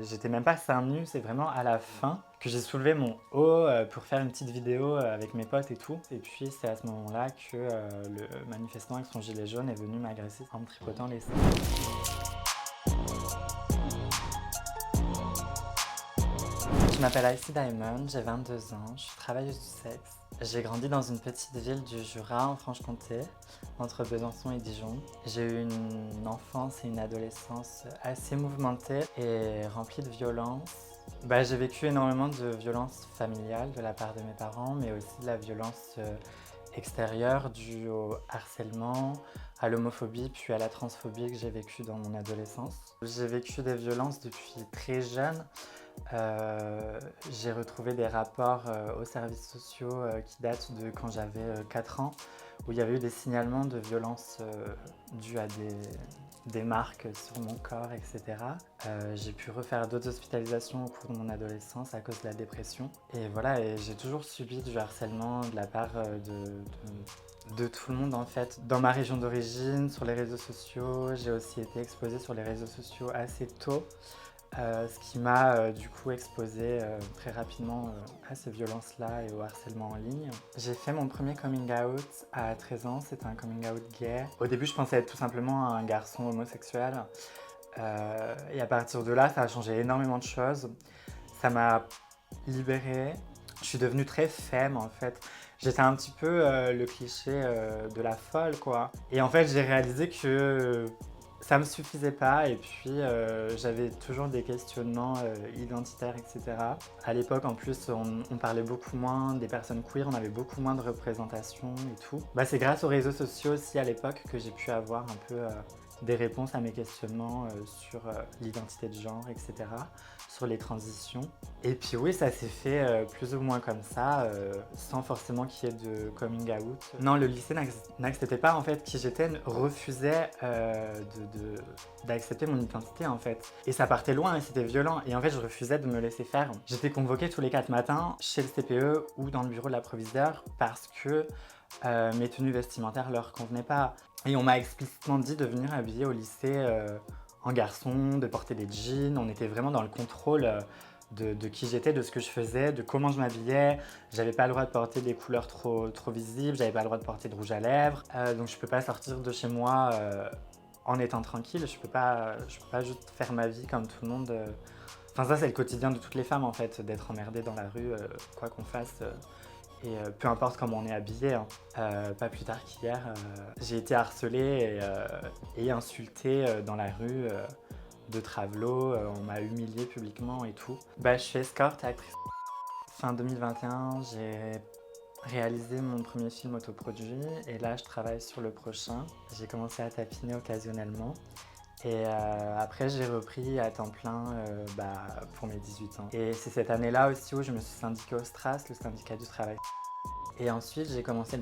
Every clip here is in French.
j'étais même pas seins nus, c'est vraiment à la fin que j'ai soulevé mon haut pour faire une petite vidéo avec mes potes et tout. Et puis c'est à ce moment-là que le manifestant avec son gilet jaune est venu m'agresser en me tripotant les seins. Je m'appelle Icy Diamond, j'ai 22 ans, je suis travailleuse du sexe. J'ai grandi dans une petite ville du Jura en Franche-Comté, entre Besançon et Dijon. J'ai eu une enfance et une adolescence assez mouvementées et remplies de violence. J'ai vécu énormément de violences familiales de la part de mes parents, mais aussi de la violence extérieure due au harcèlement, à l'homophobie puis à la transphobie que j'ai vécu dans mon adolescence. J'ai vécu des violences depuis très jeune. J'ai retrouvé des rapports aux services sociaux qui datent de quand j'avais 4 ans, où il y avait eu des signalements de violences dues à des marques sur mon corps, etc. J'ai pu refaire d'autres hospitalisations au cours de mon adolescence à cause de la dépression. Et voilà, et j'ai toujours subi du harcèlement de la part de tout le monde en fait. Dans ma région d'origine, sur les réseaux sociaux, j'ai aussi été exposée sur les réseaux sociaux assez tôt. Ce qui m'a du coup exposée très rapidement à ces violences-là et au harcèlement en ligne. J'ai fait mon premier coming out à 13 ans, c'était un coming out gay. Au début, je pensais être tout simplement un garçon homosexuel. Et à partir de là, ça a changé énormément de choses. Ça m'a libérée. Je suis devenue très femme en fait. J'étais un petit peu le cliché de la folle quoi. Et en fait, j'ai réalisé que ça me suffisait pas et puis j'avais toujours des questionnements identitaires, etc. À l'époque, en plus, on parlait beaucoup moins des personnes queer, on avait beaucoup moins de représentation et tout. C'est grâce aux réseaux sociaux aussi à l'époque que j'ai pu avoir un peu des réponses à mes questionnements sur l'identité de genre, etc., sur les transitions. Et puis oui, ça s'est fait plus ou moins comme ça, sans forcément qu'il y ait de coming out. Non, le lycée n'acceptait pas en fait qui j'étais, refusait d'accepter mon identité en fait. Et ça partait loin et c'était violent. Et en fait, je refusais de me laisser faire. J'étais convoquée tous les 4 matins chez le CPE ou dans le bureau de la proviseure parce que mes tenues vestimentaires leur convenaient pas. Et on m'a explicitement dit de venir habiller au lycée en garçon, de porter des jeans. On était vraiment dans le contrôle de qui j'étais, de ce que je faisais, de comment je m'habillais. J'avais pas le droit de porter des couleurs trop visibles, j'avais pas le droit de porter de rouge à lèvres. Donc je peux pas sortir de chez moi en étant tranquille. Je peux pas juste faire ma vie comme tout le monde. Enfin ça c'est le quotidien de toutes les femmes en fait, d'être emmerdée dans la rue, quoi qu'on fasse. Et peu importe comment on est habillé, hein. Pas plus tard qu'hier, j'ai été harcelée et insultée dans la rue de Travelot. On m'a humiliée publiquement et tout. Je suis escorte et actrice. Fin 2021, j'ai réalisé mon premier film autoproduit et là je travaille sur le prochain. J'ai commencé à tapiner occasionnellement. Et après, j'ai repris à temps plein pour mes 18 ans. Et c'est cette année-là aussi où je me suis syndiquée au STRAS, le syndicat du travail. Et ensuite, j'ai commencé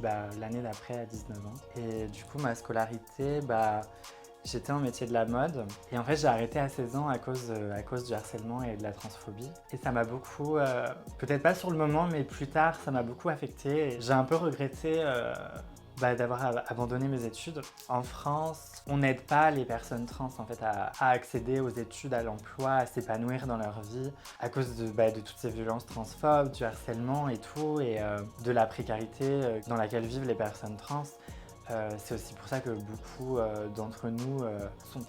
l'année d'après à 19 ans. Et du coup, ma scolarité, j'étais en métier de la mode. Et en fait, j'ai arrêté à 16 ans à cause du harcèlement et de la transphobie. Et ça m'a beaucoup, peut-être pas sur le moment, mais plus tard, ça m'a beaucoup affectée. J'ai un peu regretté d'avoir abandonné mes études. En France, on n'aide pas les personnes trans en fait, à accéder aux études, à l'emploi, à s'épanouir dans leur vie à cause de toutes ces violences transphobes, du harcèlement et tout, et de la précarité dans laquelle vivent les personnes trans. C'est aussi pour ça que beaucoup d'entre nous sont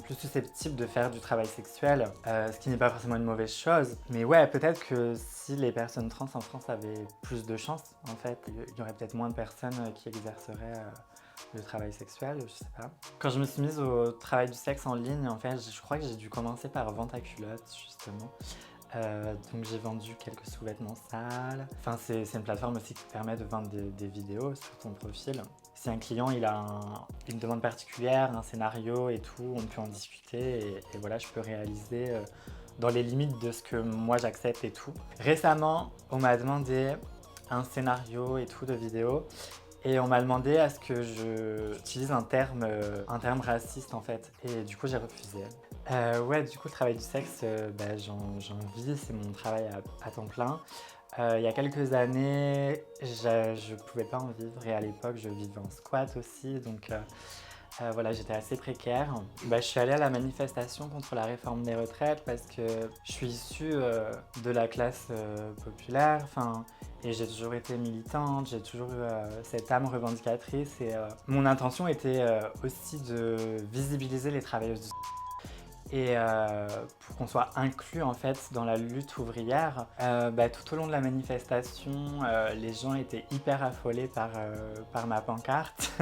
plus susceptibles de faire du travail sexuel, ce qui n'est pas forcément une mauvaise chose. Mais ouais, peut-être que si les personnes trans en France avaient plus de chance, en fait, il y aurait peut-être moins de personnes qui exerceraient le travail sexuel, je sais pas. Quand je me suis mise au travail du sexe en ligne, en fait, je crois que j'ai dû commencer par vente à culottes, justement. Donc j'ai vendu quelques sous-vêtements sales. Enfin, c'est une plateforme aussi qui permet de vendre des vidéos sur ton profil. Si un client il a une demande particulière, un scénario et tout, on peut en discuter et voilà, je peux réaliser dans les limites de ce que moi j'accepte et tout. Récemment, on m'a demandé un scénario et tout de vidéo. Et on m'a demandé à ce que j'utilise un terme raciste en fait. Et du coup j'ai refusé. Ouais, du coup le travail du sexe, j'en vis, c'est mon travail à temps plein. Il y a quelques années, je pouvais pas en vivre et à l'époque je vivais en squat aussi. Donc Voilà, j'étais assez précaire. Je suis allée à la manifestation contre la réforme des retraites parce que je suis issue de la classe populaire, et j'ai toujours été militante, j'ai toujours eu cette âme revendicatrice et mon intention était aussi de visibiliser les travailleuses du et pour qu'on soit inclus en fait dans la lutte ouvrière. Tout au long de la manifestation, les gens étaient hyper affolés par ma pancarte.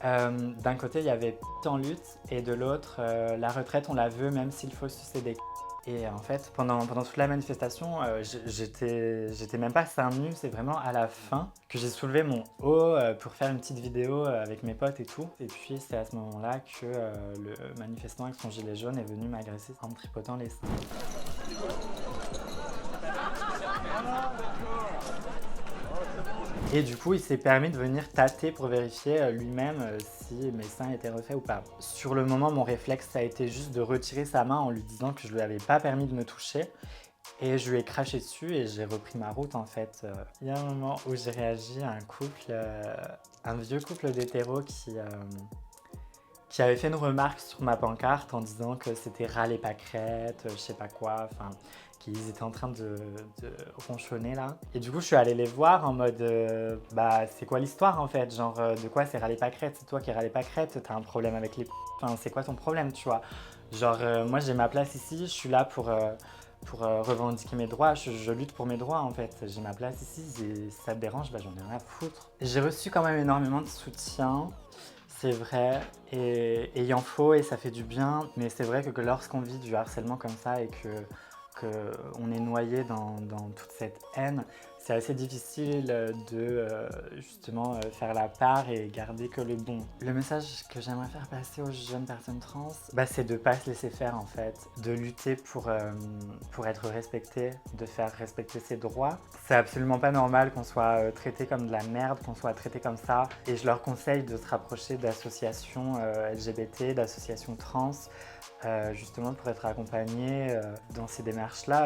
D'un côté, il y avait en lutte et de l'autre, la retraite, on la veut même s'il faut sucer des. Et en fait, pendant toute la manifestation, j'étais même pas seins nus, c'est vraiment à la fin que j'ai soulevé mon haut pour faire une petite vidéo avec mes potes et tout. Et puis c'est à ce moment-là que le manifestant avec son gilet jaune est venu m'agresser en me tripotant les seins. Et du coup, il s'est permis de venir tâter pour vérifier lui-même si mes seins étaient refaits ou pas. Sur le moment, mon réflexe, ça a été juste de retirer sa main en lui disant que je lui avais pas permis de me toucher. Et je lui ai craché dessus et j'ai repris ma route en fait. Il y a un moment où j'ai réagi à un couple, un vieux couple d'hétéros qui avait fait une remarque sur ma pancarte en disant que c'était ras les pâquerettes, je sais pas quoi, qu'ils étaient en train de ronchonner là. Et du coup, je suis allée les voir en mode c'est quoi l'histoire en fait? Genre, de quoi c'est ras les pâquerettes? C'est toi qui ras les pâquerettes? T'as un problème avec les. C'est quoi ton problème, tu vois? Genre, moi j'ai ma place ici, je suis là pour revendiquer mes droits, je lutte pour mes droits en fait. J'ai ma place ici, si ça te dérange, j'en ai rien à foutre. J'ai reçu quand même énormément de soutien. C'est vrai, et il en faut et ça fait du bien, mais c'est vrai que lorsqu'on vit du harcèlement comme ça et qu'on est noyé dans toute cette haine, c'est assez difficile de justement faire la part et garder que le bon. Le message que j'aimerais faire passer aux jeunes personnes trans, c'est de ne pas se laisser faire en fait, de lutter pour être respecté, de faire respecter ses droits. C'est absolument pas normal qu'on soit traité comme de la merde, qu'on soit traité comme ça, et je leur conseille de se rapprocher d'associations LGBT, d'associations trans, justement pour être accompagnés dans ces démarches-là.